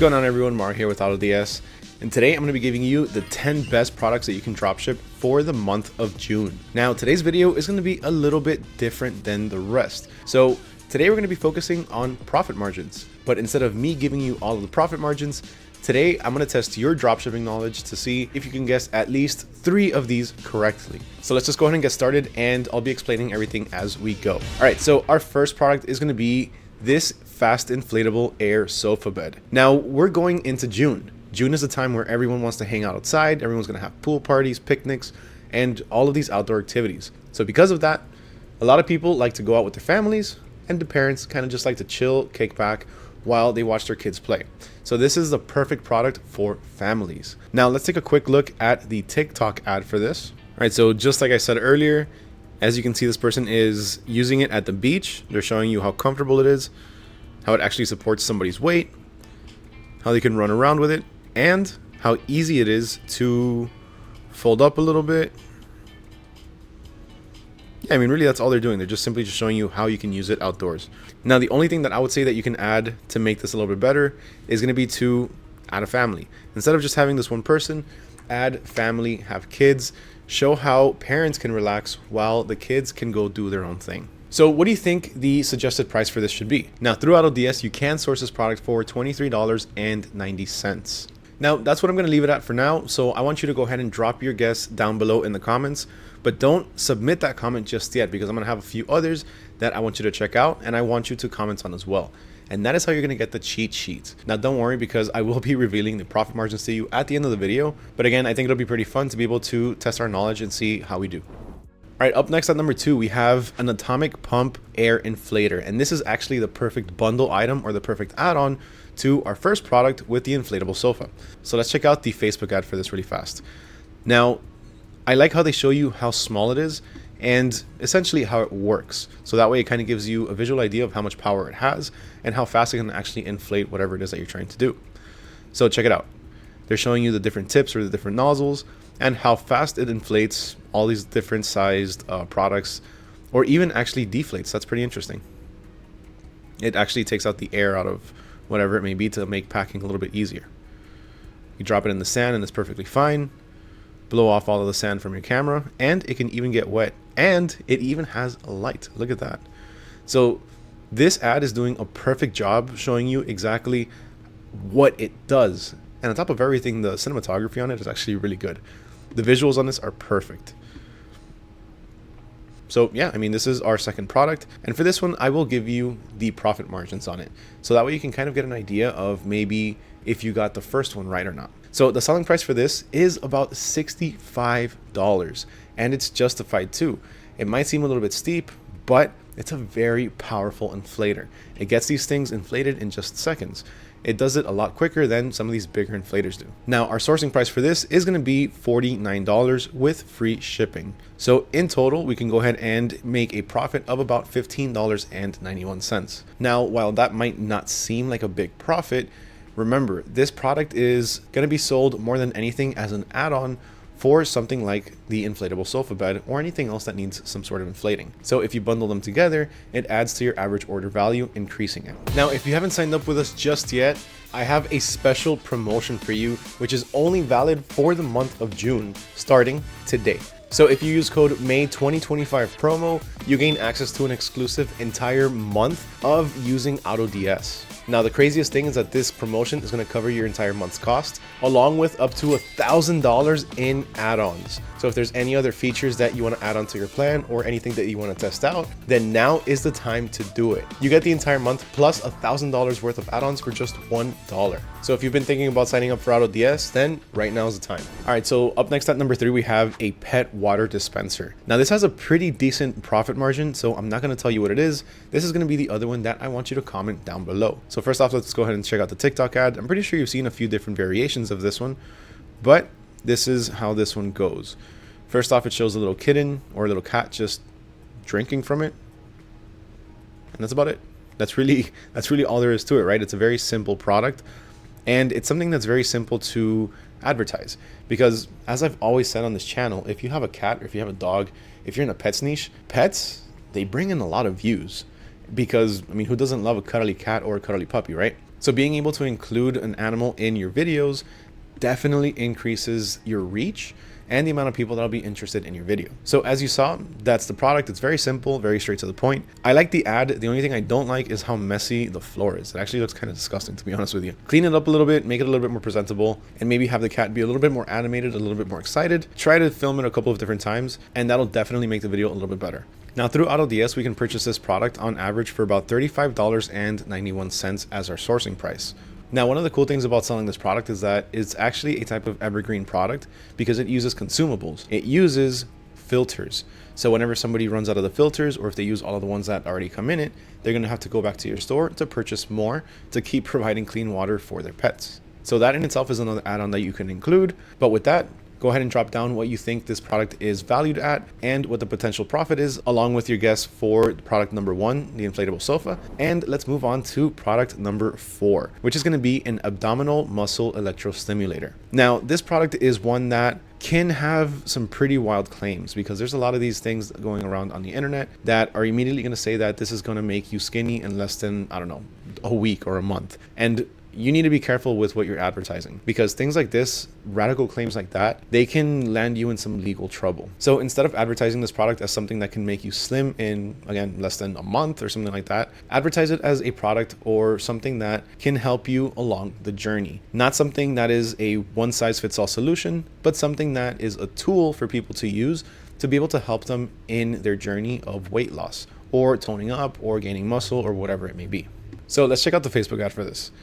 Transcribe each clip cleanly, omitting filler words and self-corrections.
going on, everyone? Mar here with AutoDS, and today I'm going to be giving you the 10 best products that you can dropship for the month of June. Now, today's video is going to be a little bit different than the rest. So today we're going to be focusing on profit margins, but instead of me giving you all of the profit margins, today I'm going to test your dropshipping knowledge to see if you can guess at least 3 of these correctly. So let's just go ahead and get started, and I'll be explaining everything as we go. All right, so our first product is going to be this fast inflatable air sofa bed. Now we're going into June. June is the time where everyone wants to hang out outside. Everyone's going to have pool parties, picnics, and all of these outdoor activities. So because of that, a lot of people like to go out with their families, and the parents kind of just like to chill, kick back while they watch their kids play. So this is the perfect product for families. Now let's take a quick look at the TikTok ad for this. All right, so just like I said earlier, as you can see, this person is using it at the beach. They're showing you how comfortable it is, how it actually supports somebody's weight, how they can run around with it, and how easy it is to fold up a little bit. Yeah, I mean, really, that's all they're doing. They're just simply showing you how you can use it outdoors. Now, the only thing that I would say that you can add to make this a little bit better is going to be to add a family. Instead of just having this one person, add family, have kids, show how parents can relax while the kids can go do their own thing. So what do you think the suggested price for this should be? Now, through AutoDS, you can source this product for $23.90. Now, that's what I'm going to leave it at for now. So I want you to go ahead and drop your guess down below in the comments, but don't submit that comment just yet, because I'm going to have a few others that I want you to check out and I want you to comment on as well. And that is how you're going to get the cheat sheet. Now, don't worry, because I will be revealing the profit margins to you at the end of the video. But again, I think it'll be pretty fun to be able to test our knowledge and see how we do. All right, up next at number 2, we have an atomic pump air inflator. And this is actually the perfect bundle item, or the perfect add-on to our first product with the inflatable sofa. So let's check out the Facebook ad for this really fast. Now, I like how they show you how small it is and essentially how it works. So that way it kind of gives you a visual idea of how much power it has and how fast it can actually inflate whatever it is that you're trying to do. So check it out. They're showing you the different tips or the different nozzles and how fast it inflates all these different sized products, or even actually deflates. That's pretty interesting. It actually takes out the air out of whatever it may be to make packing a little bit easier. You drop it in the sand and it's perfectly fine. Blow off all of the sand from your camera, and it can even get wet, and it even has a light. Look at that. So this ad is doing a perfect job showing you exactly what it does, and on top of everything, the cinematography on it is actually really good. The visuals on this are perfect. So yeah, I mean, this is our second product, and for this one I will give you the profit margins on it, so that way you can kind of get an idea of maybe if you got the first one right or not. So the selling price for this is about $65, and it's justified too. It might seem a little bit steep, but it's a very powerful inflator. It gets these things inflated in just seconds. It does it a lot quicker than some of these bigger inflators do. Now, our sourcing price for this is going to be $49 with free shipping. So in total, we can go ahead and make a profit of about $15.91. Now, while that might not seem like a big profit, remember, this product is going to be sold more than anything as an add-on for something like the inflatable sofa bed or anything else that needs some sort of inflating. So if you bundle them together, it adds to your average order value, increasing it. Now, if you haven't signed up with us just yet, I have a special promotion for you, which is only valid for the month of June, starting today. So if you use code May2025 promo, you gain access to an exclusive entire month of using AutoDS. Now, the craziest thing is that this promotion is going to cover your entire month's cost, along with up to $1,000 in add-ons. So if there's any other features that you want to add onto your plan or anything that you want to test out, then now is the time to do it. You get the entire month plus $1,000 worth of add-ons for just $1. So if you've been thinking about signing up for AutoDS, then right now is the time. All right, so up next at number 3, we have a pet water dispenser. Now, this has a pretty decent profit margin, so I'm not going to tell you what it is. This is going to be the other one that I want you to comment down below. So first off, let's go ahead and check out the TikTok ad. I'm pretty sure you've seen a few different variations of this one, but this is how this one goes. First off, it shows a little kitten or a little cat just drinking from it, and that's about it. That's really all there is to it, right? It's a very simple product, and it's something that's very simple to advertise, because as I've always said on this channel, if you have a cat or if you have a dog, if you're in a pets niche, they bring in a lot of views, because I mean, who doesn't love a cuddly cat or a cuddly puppy, right? So being able to include an animal in your videos definitely increases your reach and the amount of people that'll be interested in your video. So as you saw, that's the product. It's very simple, very straight to the point. I like the ad. The only thing I don't like is how messy the floor is. It actually looks kind of disgusting, to be honest with you. Clean it up a little bit, make it a little bit more presentable, and maybe have the cat be a little bit more animated, a little bit more excited. Try to film it a couple of different times, and that'll definitely make the video a little bit better. Now through AutoDS, we can purchase this product on average for about $35.91 as our sourcing price. Now, one of the cool things about selling this product is that it's actually a type of evergreen product because it uses consumables. It uses filters. So whenever somebody runs out of the filters, or if they use all of the ones that already come in it, they're going to have to go back to your store to purchase more to keep providing clean water for their pets. So that in itself is another add-on that you can include. But with that, go ahead and drop down what you think this product is valued at and what the potential profit is, along with your guess for product number 1, the inflatable sofa. And let's move on to product number 4, which is going to be an abdominal muscle electrostimulator. Now, this product is one that can have some pretty wild claims because there's a lot of these things going around on the internet that are immediately going to say that this is going to make you skinny in less than, I don't know, a week or a month. And you need to be careful with what you're advertising because things like this, radical claims like that, they can land you in some legal trouble. So instead of advertising this product as something that can make you slim in, again, less than a month or something like that, advertise it as a product or something that can help you along the journey. Not something that is a one-size-fits-all solution, but something that is a tool for people to use to be able to help them in their journey of weight loss or toning up or gaining muscle or whatever it may be. So let's check out the Facebook ad for this.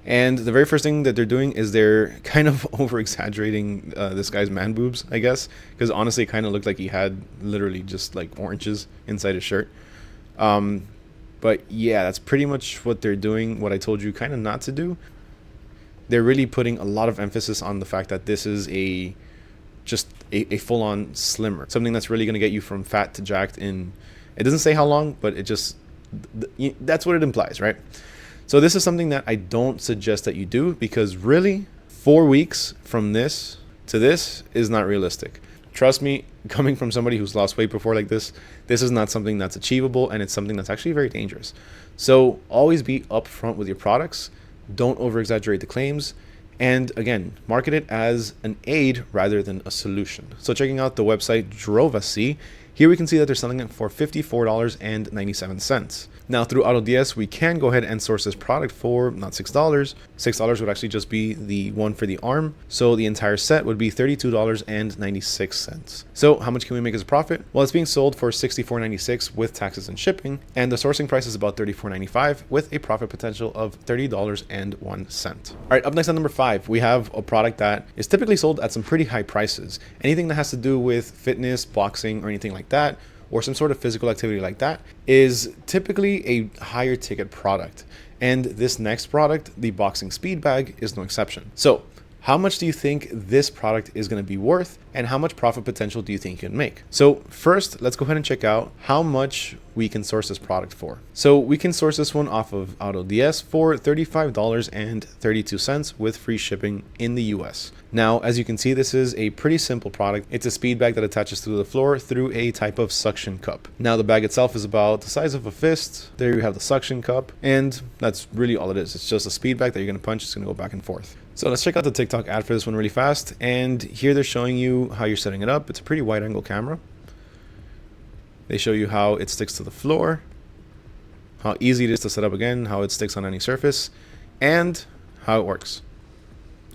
And the very first thing that they're doing is they're kind of over exaggerating this guy's man boobs, I guess, because honestly, it kind of looked like he had literally just like oranges inside his shirt. But yeah, that's pretty much what they're doing, what I told you kind of not to do. They're really putting a lot of emphasis on the fact that this is just a full-on slimmer, something that's really going to get you from fat to jacked in, it doesn't say how long, but it just, that's what it implies, right? So this is something that I don't suggest that you do because really 4 weeks from this to this is not realistic. Trust me, coming from somebody who's lost weight before like this is not something that's achievable, and it's something that's actually very dangerous. So always be upfront with your products. Don't over exaggerate the claims. And again, market it as an aid rather than a solution. So checking out the website Drovasi, here we can see that they're selling it for $54.97. Now through AutoDS, we can go ahead and source this product for not $6. $6 would actually just be the one for the arm. So the entire set would be $32.96. So how much can we make as a profit? Well, it's being sold for $64.96 with taxes and shipping. And the sourcing price is about $34.95 with a profit potential of $30.01. All right, up next on number 5, we have a product that is typically sold at some pretty high prices. Anything that has to do with fitness, boxing, or anything like that, or some sort of physical activity like that, is typically a higher ticket product. And this next product, the boxing speed bag, is no exception. So how much do you think this product is going to be worth, and how much profit potential do you think you can make? So first, let's go ahead and check out how much we can source this product for. So we can source this one off of AutoDS for $35.32 with free shipping in the US. Now, as you can see, this is a pretty simple product. It's a speed bag that attaches to the floor through a type of suction cup. Now, the bag itself is about the size of a fist. There you have the suction cup, and that's really all it is. It's just a speed bag that you're going to punch. It's going to go back and forth. So let's check out the TikTok ad for this one really fast. And here they're showing you how you're setting it up. It's a pretty wide angle camera. They show you how it sticks to the floor, how easy it is to set up again, how it sticks on any surface, and how it works.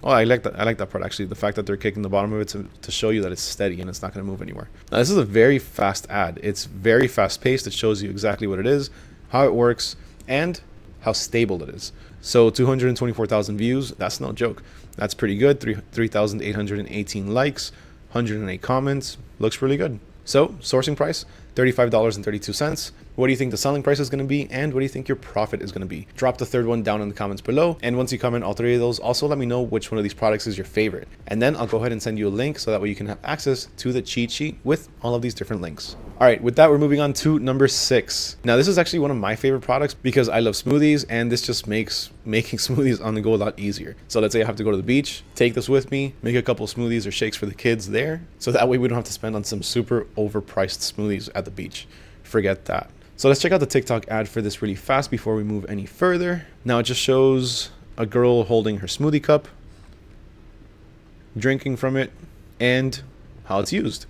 Oh, I like that. I like that part actually. The fact that they're kicking the bottom of it to show you that it's steady and it's not going to move anywhere. Now, this is a very fast ad. It's very fast paced. It shows you exactly what it is, how it works, and how stable it is. So 224,000 views. That's no joke. That's pretty good. 3,818 likes, 108 comments. Looks really good. So sourcing price, $35.32. What do you think the selling price is going to be, and what do you think your profit is going to be? Drop the third one down in the comments below, and once you comment all 3 of those, also let me know which one of these products is your favorite, and then I'll go ahead and send you a link so that way you can have access to the cheat sheet with all of these different links. All right, with that, we're moving on to number 6. Now, this is actually one of my favorite products because I love smoothies, and this just makes making smoothies on the go a lot easier. So let's say I have to go to the beach, take this with me, make a couple smoothies or shakes for the kids there, so that way we don't have to spend on some super overpriced smoothies at the beach. Forget that. So let's check out the TikTok ad for this really fast before we move any further. Now it just shows a girl holding her smoothie cup, drinking from it, and how it's used.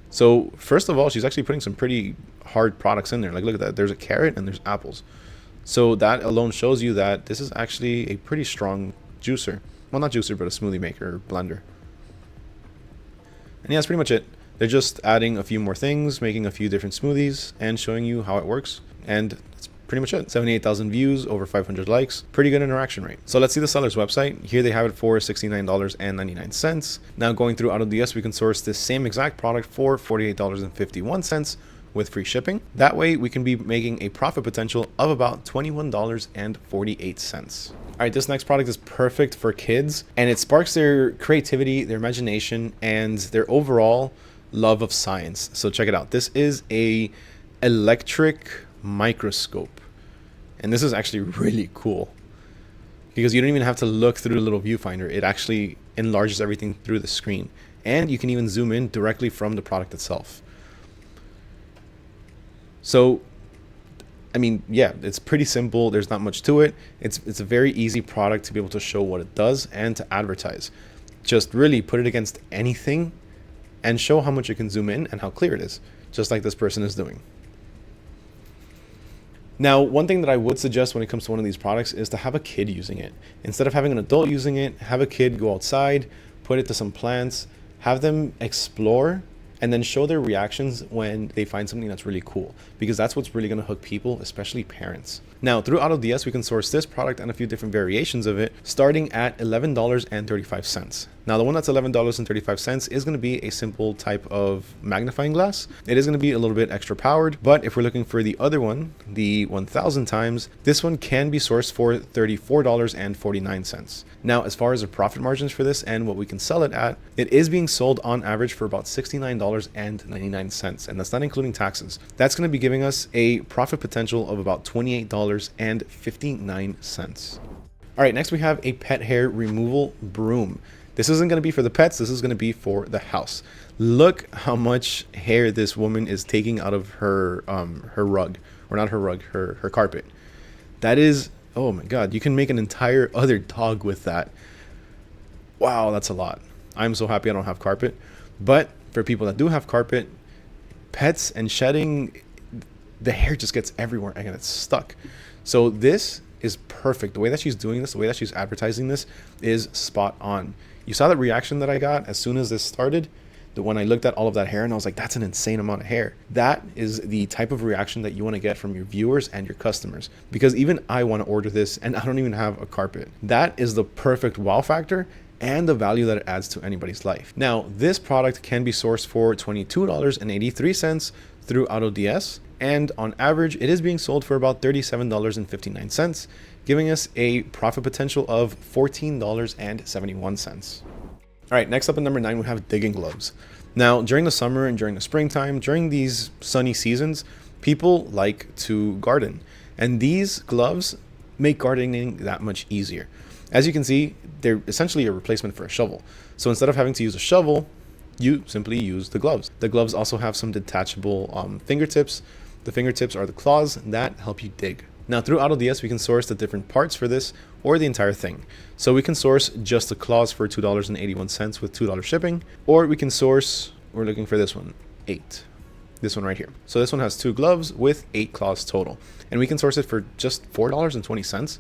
So first of all, she's actually putting some pretty hard products in there. Like, look at that. There's a carrot and there's apples. So that alone shows you that this is actually a pretty strong juicer. Well, not juicer, but a smoothie maker, blender. And yeah, that's pretty much it. They're just adding a few more things, making a few different smoothies, and showing you how it works. And that's pretty much it. 78,000 views, over 500 likes. Pretty good interaction rate. So let's see the seller's website. Here they have it for $69.99. Now going through AutoDS, we can source this same exact product for $48.51 with free shipping. That way we can be making a profit potential of about $21.48. All right, this next product is perfect for kids, and it sparks their creativity, their imagination, and their overall love of science. So check it out. This is a electric microscope, and this is actually really cool because you don't even have to look through the little viewfinder. It actually enlarges everything through the screen, and you can even zoom in directly from the product itself. So I mean, yeah, it's pretty simple. There's not much to it. It's a very easy product to be able to show what it does and to advertise. Just really put it against anything and show how much you can zoom in and how clear it is, just like this person is doing. Now, one thing that I would suggest when it comes to one of these products is to have a kid using it. Instead of having an adult using it, have a kid go outside, put it to some plants, have them explore, and then show their reactions when they find something that's really cool, because that's what's really going to hook people, especially parents. Now, through AutoDS, we can source this product and a few different variations of it, starting at $11.35. Now, the one that's $11.35 is going to be a simple type of magnifying glass. It is going to be a little bit extra powered, but if we're looking for the other one, the 1000 times, this one can be sourced for $34.49. Now, as far as the profit margins for this and what we can sell it at, it is being sold on average for about $69.99, and that's not including taxes. That's going to be giving us a profit potential of about $28.59. All right, next we have a pet hair removal broom. This isn't going to be for the pets. This is going to be for the house. Look how much hair this woman is taking out of her rug, or not her rug, her carpet. That is, oh my God, you can make an entire other dog with that. Wow, that's a lot. I'm so happy I don't have carpet. But for people that do have carpet, pets and shedding, the hair just gets everywhere and it's stuck. So this is perfect. The way that she's doing this, the way that she's advertising this is spot on. You saw the reaction that I got as soon as this started, when I looked at all of that hair and I was like, that's an insane amount of hair. That is the type of reaction that you want to get from your viewers and your customers, because even I want to order this and I don't even have a carpet. That is the perfect wow factor and the value that it adds to anybody's life. Now, this product can be sourced for $22.83 through AutoDS, and on average, it is being sold for about $37.59, giving us a profit potential of $14.71. All right, next up at number 9, we have digging gloves. Now, during the summer and during the springtime, during these sunny seasons, people like to garden, and these gloves make gardening that much easier. As you can see, they're essentially a replacement for a shovel. So instead of having to use a shovel, you simply use the gloves. The gloves also have some detachable fingertips. The fingertips are the claws that help you dig. Now, through AutoDS, we can source the different parts for this or the entire thing. So we can source just the claws for $2.81 with $2 shipping, or we can source, we're looking for this one, 8. This one right here. So this one has 2 gloves with 8 claws total. And we can source it for just $4.20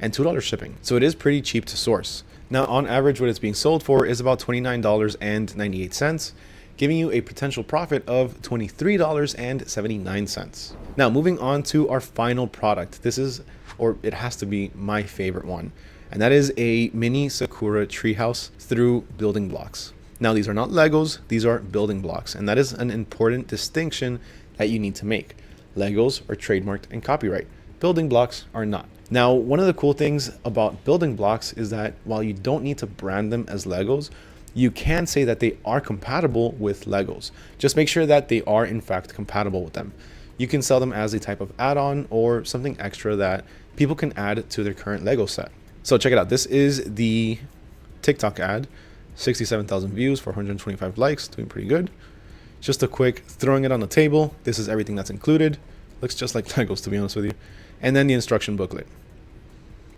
and $2 shipping. So it is pretty cheap to source. Now, on average, what it's being sold for is about $29.98, giving you a potential profit of $23.79. Now, moving on to our final product. This is, or it has to be, my favorite one, and that is a mini Sakura treehouse through building blocks. Now, these are not Legos, these are building blocks, and that is an important distinction that you need to make. Legos are trademarked and copyright. Building blocks are not. Now, one of the cool things about building blocks is that while you don't need to brand them as Legos, you can say that they are compatible with Legos. Just make sure that they are in fact compatible with them. You can sell them as a type of add-on or something extra that people can add to their current Lego set. So check it out. This is the TikTok ad, 67,000 views, 425 likes, doing pretty good. Just a quick throwing it on the table. This is everything that's included. Looks just like Legos, to be honest with you. And then the instruction booklet.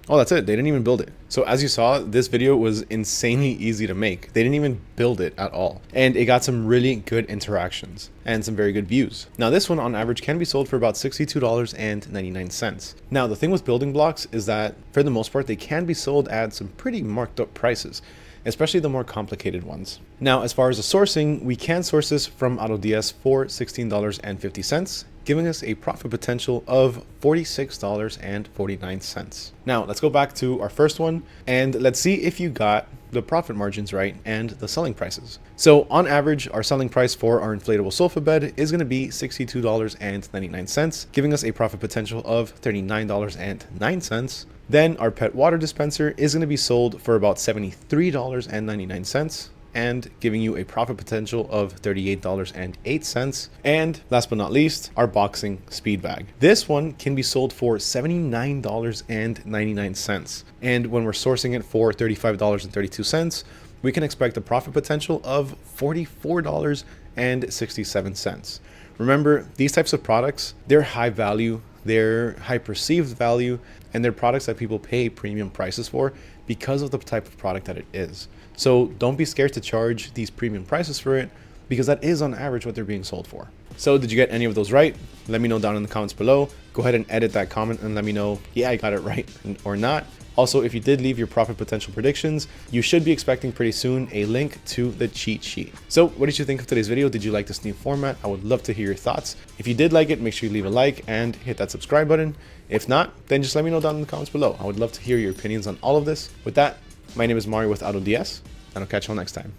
Oh, that's it. They didn't even build it. So as you saw, this video was insanely easy to make. They didn't even build it at all. And it got some really good interactions and some very good views. Now this one on average can be sold for about $62.99. Now the thing with building blocks is that for the most part, they can be sold at some pretty marked up prices, especially the more complicated ones. Now, as far as the sourcing, we can source this from AutoDS for $16.50, giving us a profit potential of $46.49. Now, let's go back to our first one and let's see if you got the profit margins right and the selling prices. So on average, our selling price for our inflatable sofa bed is going to be $62.99, giving us a profit potential of $39.09. Then our pet water dispenser is going to be sold for about $73.99 and giving you a profit potential of $38.08. And last but not least, our boxing speed bag. This one can be sold for $79.99. And when we're sourcing it for $35.32, we can expect a profit potential of $44.67. Remember, these types of products, they're high value, they're high perceived value, and they're products that people pay premium prices for because of the type of product that it is. So don't be scared to charge these premium prices for it, because that is on average what they're being sold for. So did you get any of those right? Let me know down in the comments below. Go ahead and edit that comment and let me know, yeah, I got it right or not. Also, if you did leave your profit potential predictions, you should be expecting pretty soon a link to the cheat sheet. So what did you think of today's video? Did you like this new format? I would love to hear your thoughts. If you did like it, make sure you leave a like and hit that subscribe button. If not, then just let me know down in the comments below. I would love to hear your opinions on all of this. With that, my name is Mario with AutoDS, and I'll catch you all next time.